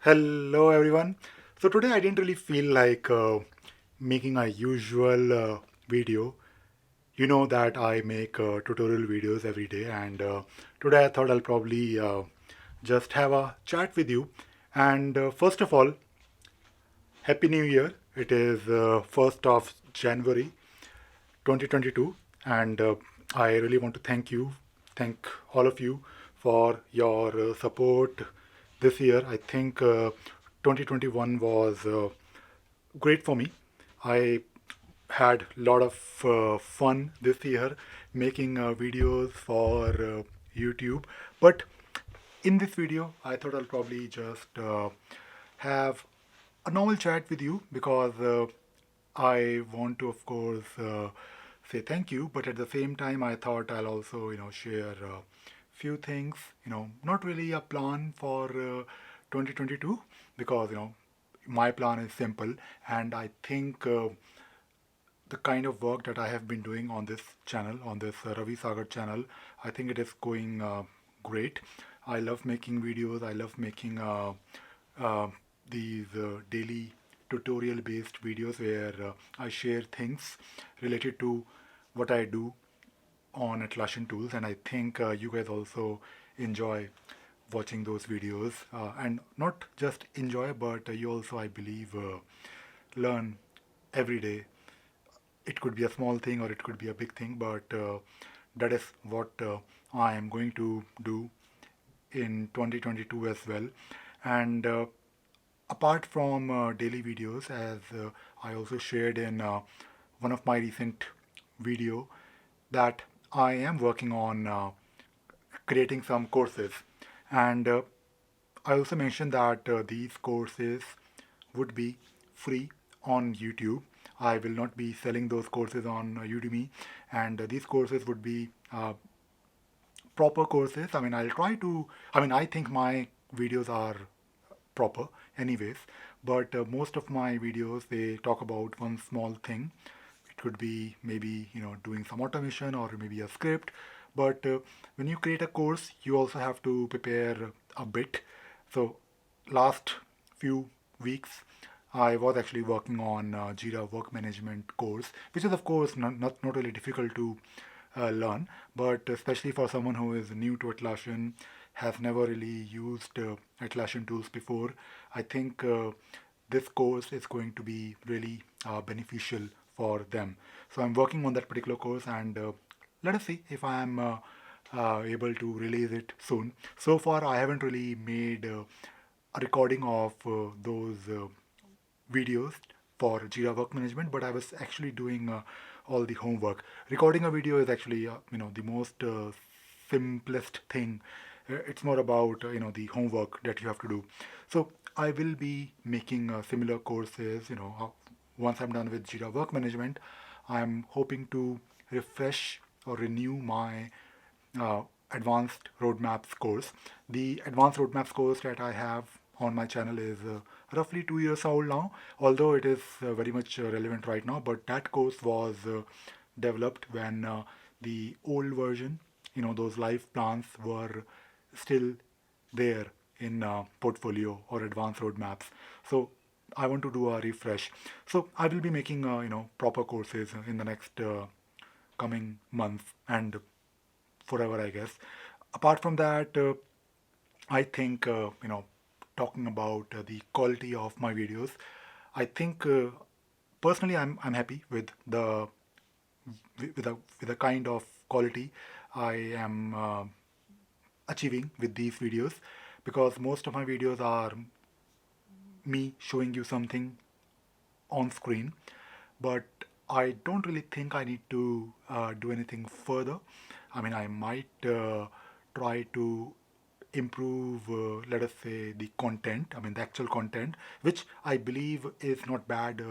Hello, everyone. So today I didn't really feel like making a usual video. You know that I make tutorial videos every day, and today I thought I'll probably just have a chat with you. And first of all, Happy New Year. It is 1st of January 2022, and I really want to thank all of you for your support this year. I think 2021 was great for me. I had a lot of fun this year making videos for YouTube. But in this video, I thought I'll probably just have a normal chat with you because I want to, of course, say thank you. But at the same time, I thought I'll also, share a few things. Not really a plan for 2022 because my plan is simple, and I think the kind of work that I have been doing on this channel, on this Ravi Sagar channel, I think it is going great. I love making videos. I love making uh, these daily tutorial based videos where I share things related to what I do on Atlassian tools, and I think you guys also enjoy watching those videos, and not just enjoy, but you also, I believe, learn every day. It could be a small thing or it could be a big thing, but that is what I am going to do in 2022 as well. And apart from daily videos, as I also shared in one of my recent video, that I am working on creating some courses, and I also mentioned that these courses would be free on YouTube. I will not be selling those courses on Udemy, and these courses would be proper courses. I mean, I think my videos are proper, anyways, but most of my videos they talk about one small thing. It could be maybe doing some automation or maybe a script, but when you create a course, you also have to prepare a bit. So last few weeks, I was actually working on Jira Work Management course, which is of course not really difficult to learn, but especially for someone who is new to Atlassian, has never really used Atlassian tools before, I think this course is going to be really beneficial for them. So I'm working on that particular course, and let us see if I am able to release it soon. So far, I haven't really made a recording of those videos for Jira Work Management, but I was actually doing all the homework. Recording a video is actually, the most simplest thing. It's more about, the homework that you have to do. So I will be making similar courses, once I'm done with Jira Work Management. I'm hoping to refresh or renew my uh, advanced roadmaps course. The advanced roadmaps course that I have on my channel is roughly 2 years old now, although it is very much relevant right now. But that course was developed when the old version, those life plans were still there in portfolio or advanced roadmaps. So I want to do a refresh. So I will be making proper courses in the next coming months and forever, I guess. Apart from that, I think talking about the quality of my videos, I think personally I'm happy with the kind of quality I am achieving with these videos, because most of my videos are me showing you something on screen, but I don't really think I need to do anything further. I mean, I might try to improve, let us say, the content, I mean, the actual content, which I believe is not bad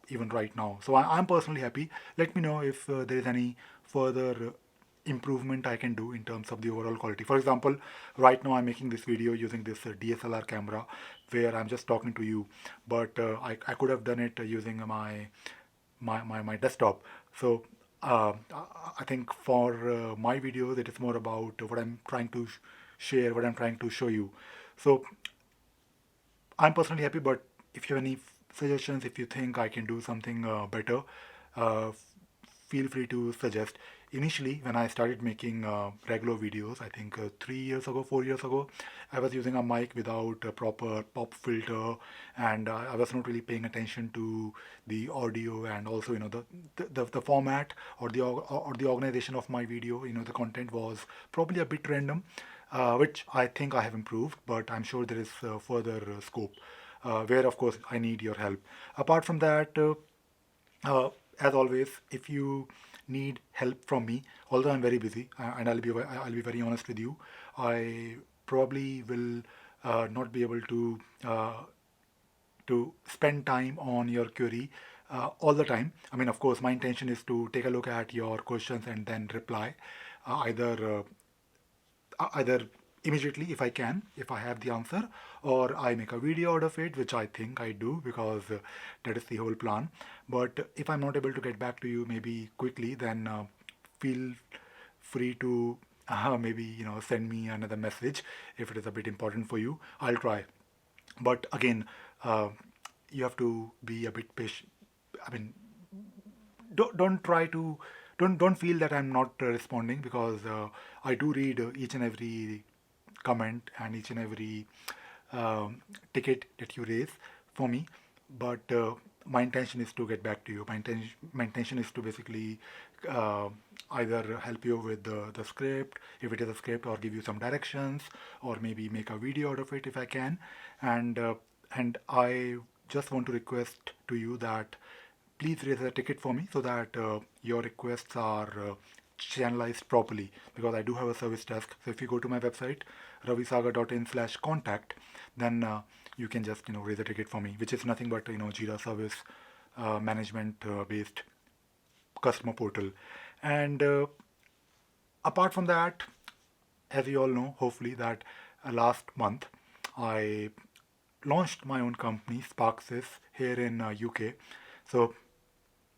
even right now. So I'm personally happy. Let me know if there is any further improvement I can do in terms of the overall quality. For example, right now I'm making this video using this DSLR camera where I'm just talking to you, but I could have done it using my desktop. So I think for my videos, it is more about what I'm trying to share, what I'm trying to show you. So I'm personally happy, but if you have any suggestions, if you think I can do something better, uh, feel free to suggest. Initially, when I started making regular videos, I think 3 years ago, 4 years ago, I was using a mic without a proper pop filter, and I was not really paying attention to the audio and also the format or the organization of my video. The content was probably a bit random, which I think I have improved, but I'm sure there is further scope. Where of course I need your help. Apart from that, uh, as always, if you need help from me, although I'm very busy, and I'll be very honest with you, I probably will not be able to spend time on your query all the time. I mean, of course, my intention is to take a look at your questions and then reply either immediately if I can, if I have the answer, or I make a video out of it, which I think I do because that is the whole plan. But if I'm not able to get back to you maybe quickly, then feel free to maybe send me another message if it is a bit important for you. I'll try. But again, uh, you have to be a bit patient. I mean, don't try to don't feel that I'm not responding because I do read each and every comment and each and every ticket that you raise for me. But my intention is to get back to you. My intention is to basically uh, either help you with the script, if it is a script, or give you some directions, or maybe make a video out of it if I can. And I just want to request to you that please raise a ticket for me so that your requests are channelized properly because I do have a service desk. So if you go to my website ravisagar.in/contact, then you can just raise a ticket for me, which is nothing but Jira service management based customer portal. And apart from that, as you all know, hopefully that last month I launched my own company, Sparksys, here in UK. So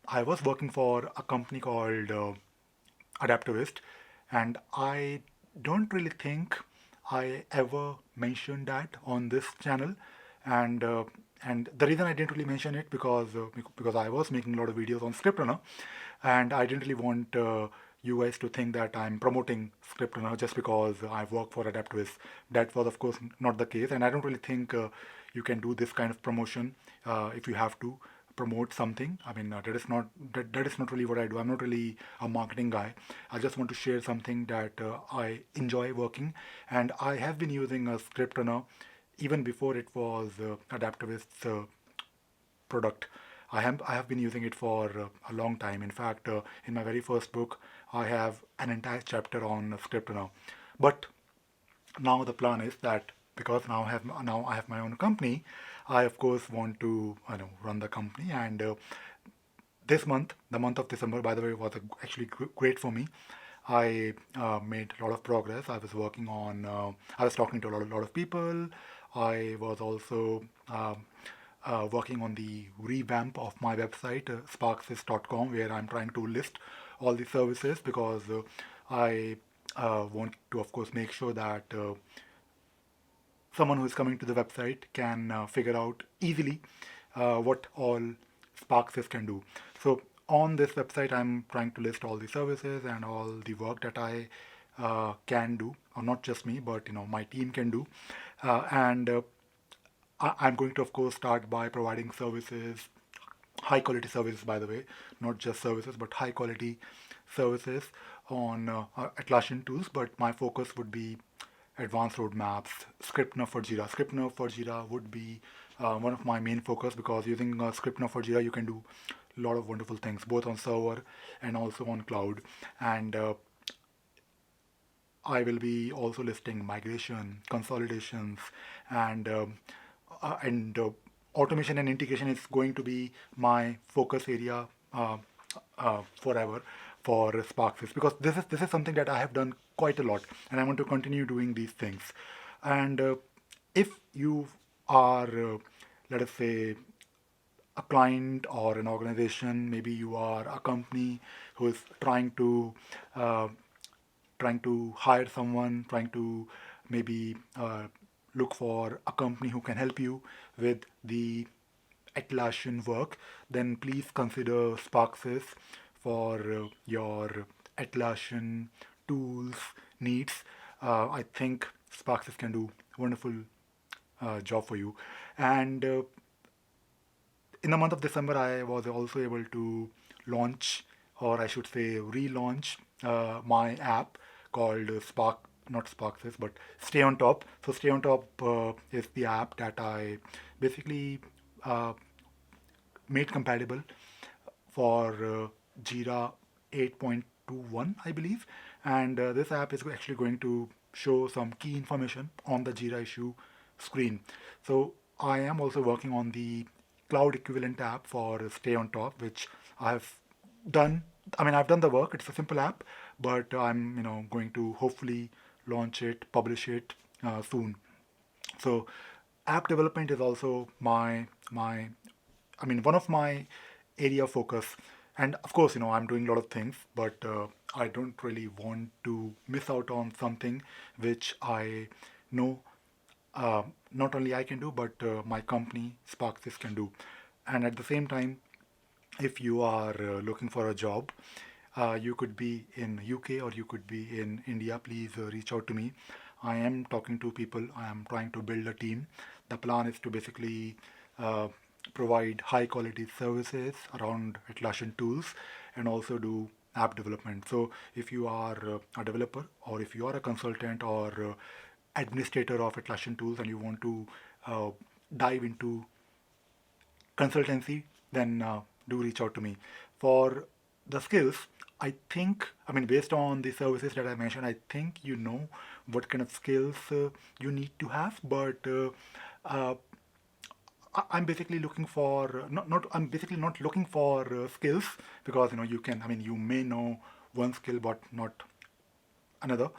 I was working for a company called Adaptivist, and I don't really think I ever mentioned that on this channel. And and the reason I didn't really mention it because I was making a lot of videos on Scriptrunner, and I didn't really want you guys to think that I'm promoting Scriptrunner just because I work for Adaptivist. That was, of course, not the case, and I don't really think you can do this kind of promotion if you have to promote something. I mean, that is not really what I do. I'm not really a marketing guy. I just want to share something that I enjoy working, and I have been using a script runner even before it was Adaptivist's product. I have been using it for a long time. In fact, in my very first book, I have an entire chapter on script runner. But now the plan is that because now I have my own company, I of course want to run the company. And this month, the month of December, by the way, was actually great for me. I made a lot of progress. I was talking to a lot of people. I was also working on the revamp of my website, sparksys.com, where I'm trying to list all the services because I want to, of course, make sure that someone who is coming to the website can figure out easily what all Sparksys can do. So on this website, I'm trying to list all the services and all the work that I can do, or not just me, but my team can do. And I'm going to, of course, start by providing services, high quality services, by the way, not just services, but high quality services on Atlassian tools. But my focus would be advanced roadmaps, Scriptner for Jira. Scriptner for Jira would be one of my main focus because using Scriptner for Jira, you can do a lot of wonderful things, both on server and also on cloud. And I will be also listing migration, consolidations, and automation and integration is going to be my focus area forever for Sparksys because this is something that I have done quite a lot, and I want to continue doing these things. And if you are, let us say, a client or an organization, maybe you are a company who is uh, trying to hire someone, trying to maybe look for a company who can help you with the Atlassian work, then please consider Sparksys for your Atlassian tools needs. I think Sparksys can do wonderful job for you. And in the month of December, I was also able to launch, or I should say, relaunch my app called Spark, not Sparksys, but Stay on Top. So Stay on Top is the app that I basically uh, made compatible for Jira 8.21, I believe. And this app is actually going to show some key information on the Jira issue screen. So I am also working on the cloud equivalent app for Stay on Top, which I have done. I mean, I've done the work. It's a simple app, but I'm going to hopefully launch it, publish it soon. So app development is also my I mean, one of my area of focus. And of course, I'm doing a lot of things, but I don't really want to miss out on something which I know not only I can do, but my company Sparksys can do. And at the same time, if you are looking for a job, you could be in UK or you could be in India. Please reach out to me. I am talking to people. I am trying to build a team. The plan is to basically uh, provide high quality services around Atlassian tools and also do app development. So if you are a developer or if you are a consultant or administrator of Atlassian tools and you want to uh, dive into consultancy, then do reach out to me. For the skills, I think, I mean, based on the services that I mentioned, I think you know what kind of skills you need to have. But uh, I'm basically looking for not I'm basically not looking for skills because you can, I mean, you may know one skill but not another.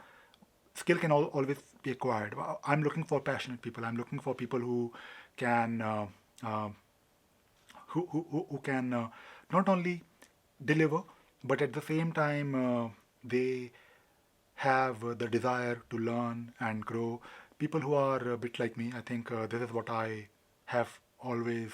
Skill can always be acquired. I'm looking for passionate people. I'm looking for people who can uh, who can not only deliver, but at the same time they have the desire to learn and grow. People who are a bit like me, I think this is what I have always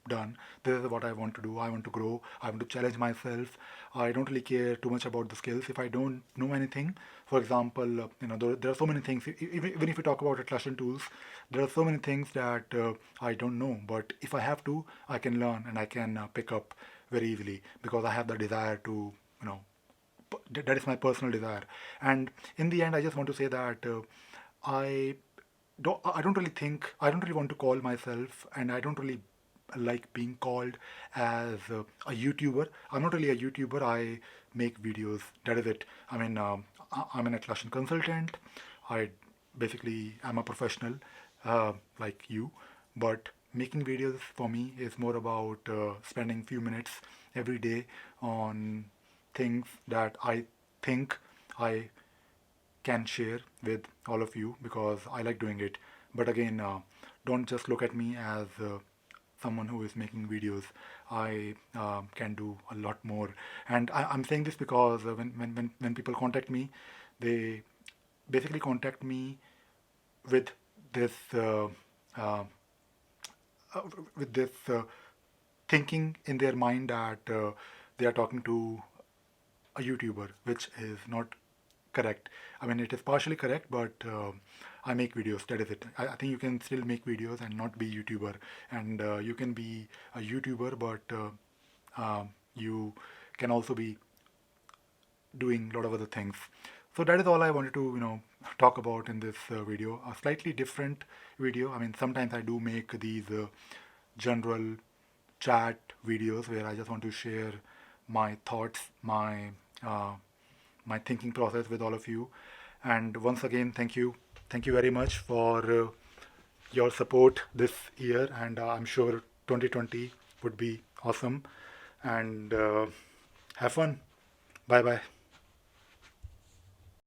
done. This is what I want to do. I want to grow. I want to challenge myself. I don't really care too much about the skills. If I don't know anything, for example, there are so many things. Even if we talk about Atlassian tools, there are so many things that I don't know. But if I have to, I can learn and I can pick up very easily because I have the desire to, you know, that is my personal desire. And in the end, I just want to say that I I don't really want to call myself, and I don't really like being called as a YouTuber. I'm not really a YouTuber. I make videos. That is it. I mean, I'm an Atlassian consultant. I basically am a professional like you, but making videos for me is more about spending few minutes every day on things that I think I can share with all of you because I like doing it. But again, don't just look at me as someone who is making videos. I can do a lot more. And I'm saying this because when people contact me, they basically contact me with this uh, uh, with this thinking in their mind that they are talking to a YouTuber, which is not correct. I mean, it is partially correct, but I make videos. That is it. I think you can still make videos and not be YouTuber, and you can be a YouTuber, but you can also be doing a lot of other things. So that is all I wanted to talk about in this video. A slightly different video. I mean, sometimes I do make these general chat videos where I just want to share my thoughts, uh, my thinking process with all of you. And once again, thank you very much for your support this year. And I'm sure 2020 would be awesome. And have fun. Bye bye.